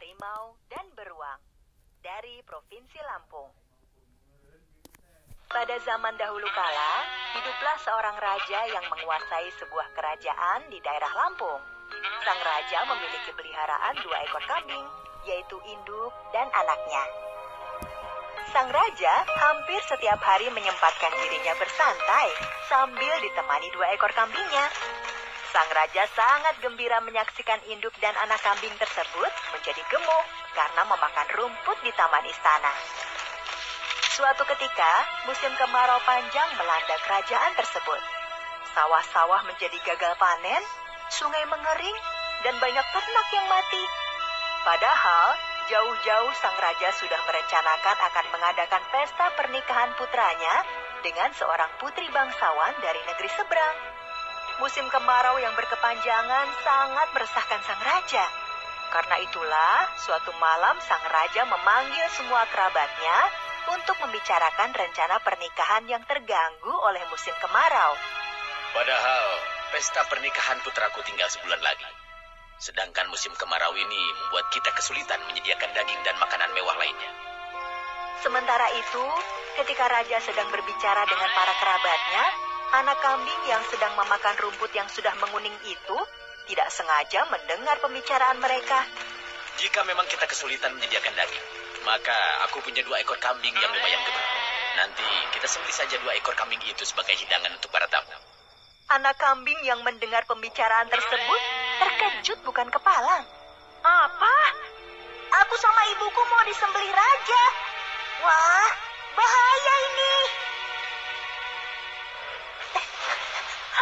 Harimau dan Beruang dari Provinsi Lampung. Pada zaman dahulu kala, hiduplah seorang raja yang menguasai sebuah kerajaan di daerah Lampung. Sang raja memiliki peliharaan 2 ekor kambing, yaitu induk dan anaknya. Sang raja hampir setiap hari menyempatkan dirinya bersantai sambil ditemani 2 ekor kambingnya. Sang raja sangat gembira menyaksikan induk dan anak kambing tersebut menjadi gemuk karena memakan rumput di taman istana. Suatu ketika, musim kemarau panjang melanda kerajaan tersebut. Sawah-sawah menjadi gagal panen, sungai mengering, dan banyak ternak yang mati. Padahal, jauh-jauh sang raja sudah merencanakan akan mengadakan pesta pernikahan putranya dengan seorang putri bangsawan dari negeri seberang. Musim kemarau yang berkepanjangan sangat meresahkan sang raja. Karena itulah, suatu malam sang raja memanggil semua kerabatnya untuk membicarakan rencana pernikahan yang terganggu oleh musim kemarau. Padahal, pesta pernikahan putraku tinggal sebulan lagi. Sedangkan musim kemarau ini membuat kita kesulitan menyediakan daging dan makanan mewah lainnya. Sementara itu, ketika raja sedang berbicara dengan para kerabatnya, anak kambing yang sedang memakan rumput yang sudah menguning itu tidak sengaja mendengar pembicaraan mereka. Jika memang kita kesulitan menyediakan daging, maka aku punya 2 ekor kambing yang lumayan gemuk. Nanti kita sembelih saja 2 ekor kambing itu sebagai hidangan untuk para tamu. Anak kambing yang mendengar pembicaraan tersebut terkejut bukan kepalang. Apa? Aku sama ibuku mau disembelih raja. Wah, bahaya ini.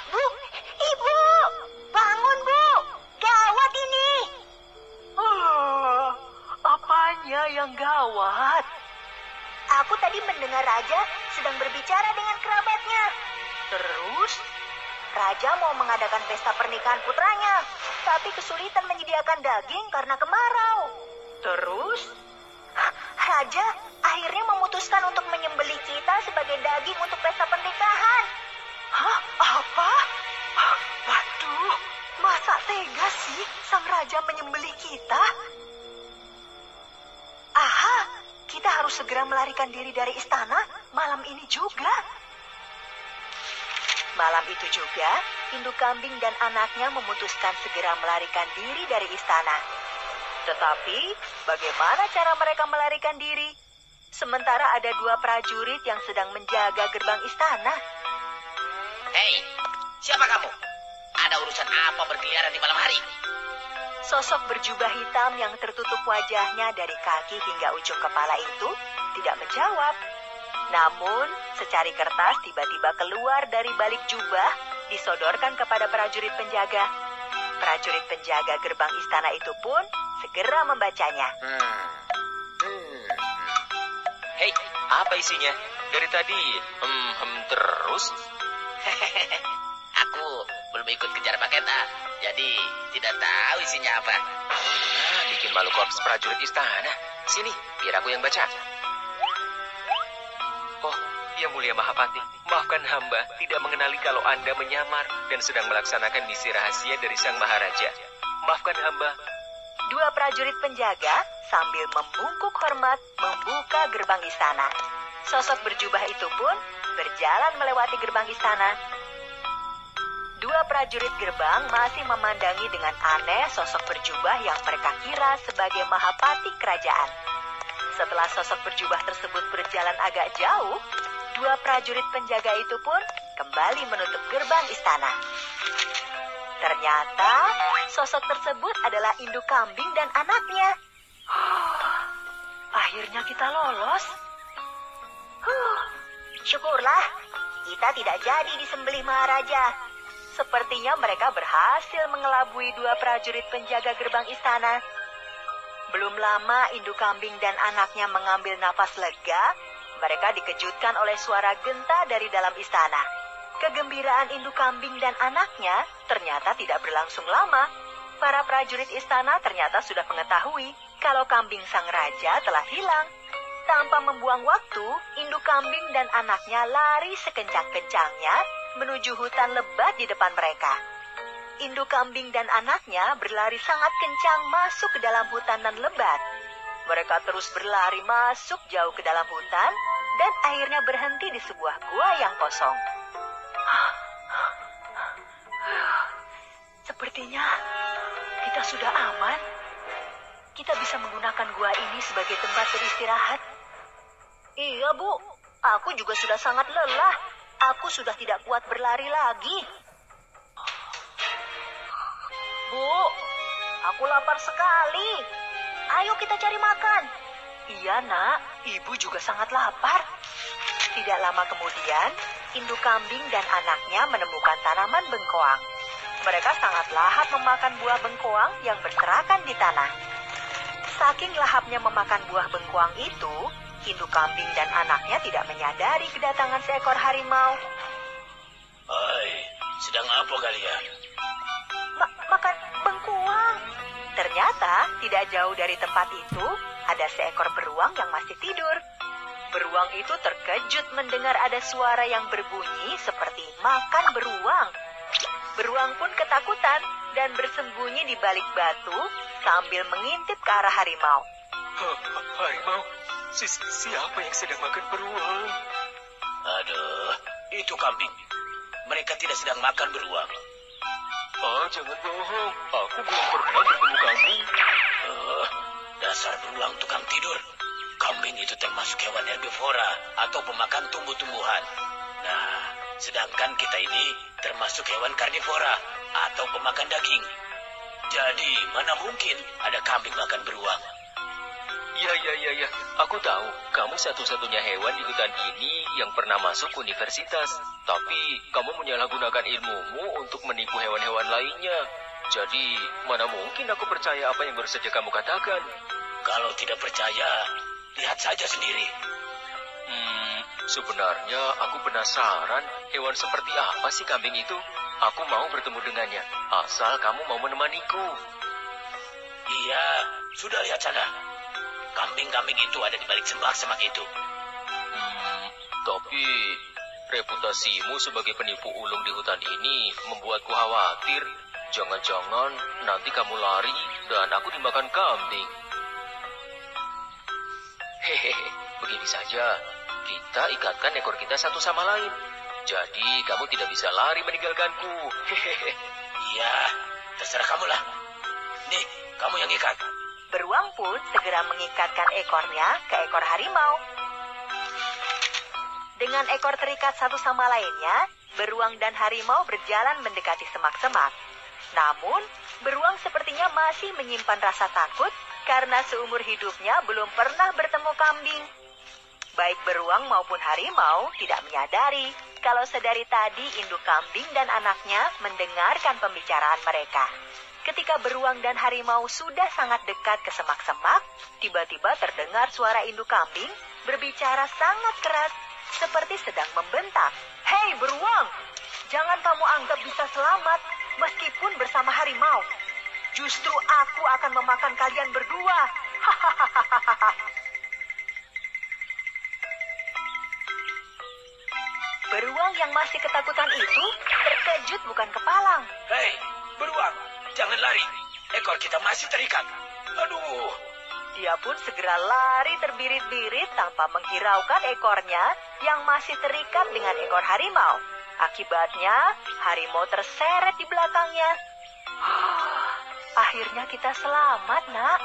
Bu, ibu, bangun bu, gawat ini. Apanya yang gawat? Aku tadi mendengar raja sedang berbicara dengan kerabatnya. Terus, raja mau mengadakan pesta pernikahan putranya, tapi kesulitan menyediakan daging karena kemarau. Terus, raja akhirnya memutuskan untuk menyembelih kita sebagai daging untuk pesta pernikahan. Hah? Apa? Waduh, masa tega sih sang raja menyembelih kita? Aha, kita harus segera melarikan diri dari istana malam ini juga. Malam itu juga, induk kambing dan anaknya memutuskan segera melarikan diri dari istana. Tetapi, bagaimana cara mereka melarikan diri? Sementara ada 2 prajurit yang sedang menjaga gerbang istana. Hei, siapa kamu? Ada urusan apa berkeliaran di malam hari? Sosok berjubah hitam yang tertutup wajahnya dari kaki hingga ujung kepala itu tidak menjawab. Namun, secari kertas tiba-tiba keluar dari balik jubah, disodorkan kepada prajurit penjaga. Prajurit penjaga gerbang istana itu pun segera membacanya. Hei, apa isinya? Dari tadi, terus? Aku belum ikut kejar paket A, jadi tidak tahu isinya apa. Bikin malu korps prajurit istana. Sini, biar aku yang baca. Oh, Yang Mulia Mahapati, maafkan hamba tidak mengenali kalau Anda menyamar dan sedang melaksanakan misi rahasia dari Sang Maharaja. Maafkan hamba. 2 prajurit penjaga sambil membungkuk hormat membuka gerbang istana. Sosok berjubah itu pun berjalan melewati gerbang istana. 2 prajurit gerbang masih memandangi dengan aneh sosok berjubah yang mereka kira sebagai mahapati kerajaan. Setelah sosok berjubah tersebut berjalan agak jauh, 2 prajurit penjaga itu pun kembali menutup gerbang istana. Ternyata sosok tersebut adalah induk kambing dan anaknya. Akhirnya kita lolos. Syukurlah, kita tidak jadi disembelih Maharaja. Sepertinya mereka berhasil mengelabui 2 prajurit penjaga gerbang istana. Belum lama induk kambing dan anaknya mengambil nafas lega, mereka dikejutkan oleh suara genta dari dalam istana. Kegembiraan induk kambing dan anaknya ternyata tidak berlangsung lama. Para prajurit istana ternyata sudah mengetahui kalau kambing sang raja telah hilang. Tanpa membuang waktu, induk kambing dan anaknya lari sekencang-kencangnya menuju hutan lebat di depan mereka. induk kambing dan anaknya berlari sangat kencang masuk ke dalam hutan nan lebat. Mereka terus berlari masuk jauh ke dalam hutan dan akhirnya berhenti di sebuah gua yang kosong. Sepertinya kita sudah aman. Kita bisa menggunakan gua ini sebagai tempat beristirahat. Iya, Bu. Aku juga sudah sangat lelah. Aku sudah tidak kuat berlari lagi. Bu, aku lapar sekali. Ayo kita cari makan. Iya, Nak. Ibu juga sangat lapar. Tidak lama kemudian, induk kambing dan anaknya menemukan tanaman bengkoang. Mereka sangat lahap memakan buah bengkoang yang berserakan di tanah. Saking lahapnya memakan buah bengkoang itu, induk kambing dan anaknya tidak menyadari kedatangan seekor harimau. Hai, sedang apa kalian? Makan bengkoang. Ternyata tidak jauh dari tempat itu ada seekor beruang yang masih tidur. Beruang itu terkejut mendengar ada suara yang berbunyi seperti makan beruang. Beruang pun ketakutan dan bersembunyi di balik batu sambil mengintip ke arah harimau. Harimau? Siapa yang sedang makan beruang? Aduh, itu kambing. Mereka tidak sedang makan beruang. Jangan bohong. Aku belum pernah bertemu kambing. Dasar beruang tukang tidur. Kambing itu termasuk hewan herbivora atau pemakan tumbuh-tumbuhan. Nah, sedangkan kita ini termasuk hewan karnivora atau pemakan daging. Jadi, mana mungkin ada kambing makan beruang? Ya. Aku tahu, kamu satu-satunya hewan di hutan ini yang pernah masuk universitas. Tapi, kamu menyalahgunakan ilmumu untuk menipu hewan-hewan lainnya. Jadi, mana mungkin aku percaya apa yang baru saja kamu katakan? Kalau tidak percaya, lihat saja sendiri. Sebenarnya aku penasaran hewan seperti apa sih kambing itu? Aku mau bertemu dengannya, asal kamu mau menemaniku. Iya, sudah lihat sana. Kambing-kambing itu ada di balik semak-semak itu. Tapi reputasimu sebagai penipu ulung di hutan ini membuatku khawatir. Jangan-jangan nanti kamu lari dan aku dimakan kambing. Hehehe, begini saja. Kita ikatkan ekor kita satu sama lain. Jadi kamu tidak bisa lari meninggalkanku. Hehehe. Iya, terserah kamu lah. Nih, kamu yang ikat. Beruang pun segera mengikatkan ekornya ke ekor harimau. Dengan ekor terikat satu sama lainnya, beruang dan harimau berjalan mendekati semak-semak. Namun, beruang sepertinya masih menyimpan rasa takut karena seumur hidupnya belum pernah bertemu kambing. Baik beruang maupun harimau tidak menyadari kalau sedari tadi induk kambing dan anaknya mendengarkan pembicaraan mereka. Ketika beruang dan harimau sudah sangat dekat ke semak-semak, tiba-tiba terdengar suara induk kambing berbicara sangat keras seperti sedang membentak. Hei beruang, jangan kamu anggap bisa selamat meskipun bersama harimau. Justru aku akan memakan kalian berdua. Hahaha. Beruang yang masih ketakutan itu terkejut bukan kepalang. Hei, beruang, jangan lari. Ekor kita masih terikat. Aduh. Dia pun segera lari terbirit-birit tanpa menghiraukan ekornya yang masih terikat dengan ekor harimau. Akibatnya, harimau terseret di belakangnya. Akhirnya kita selamat, Nak.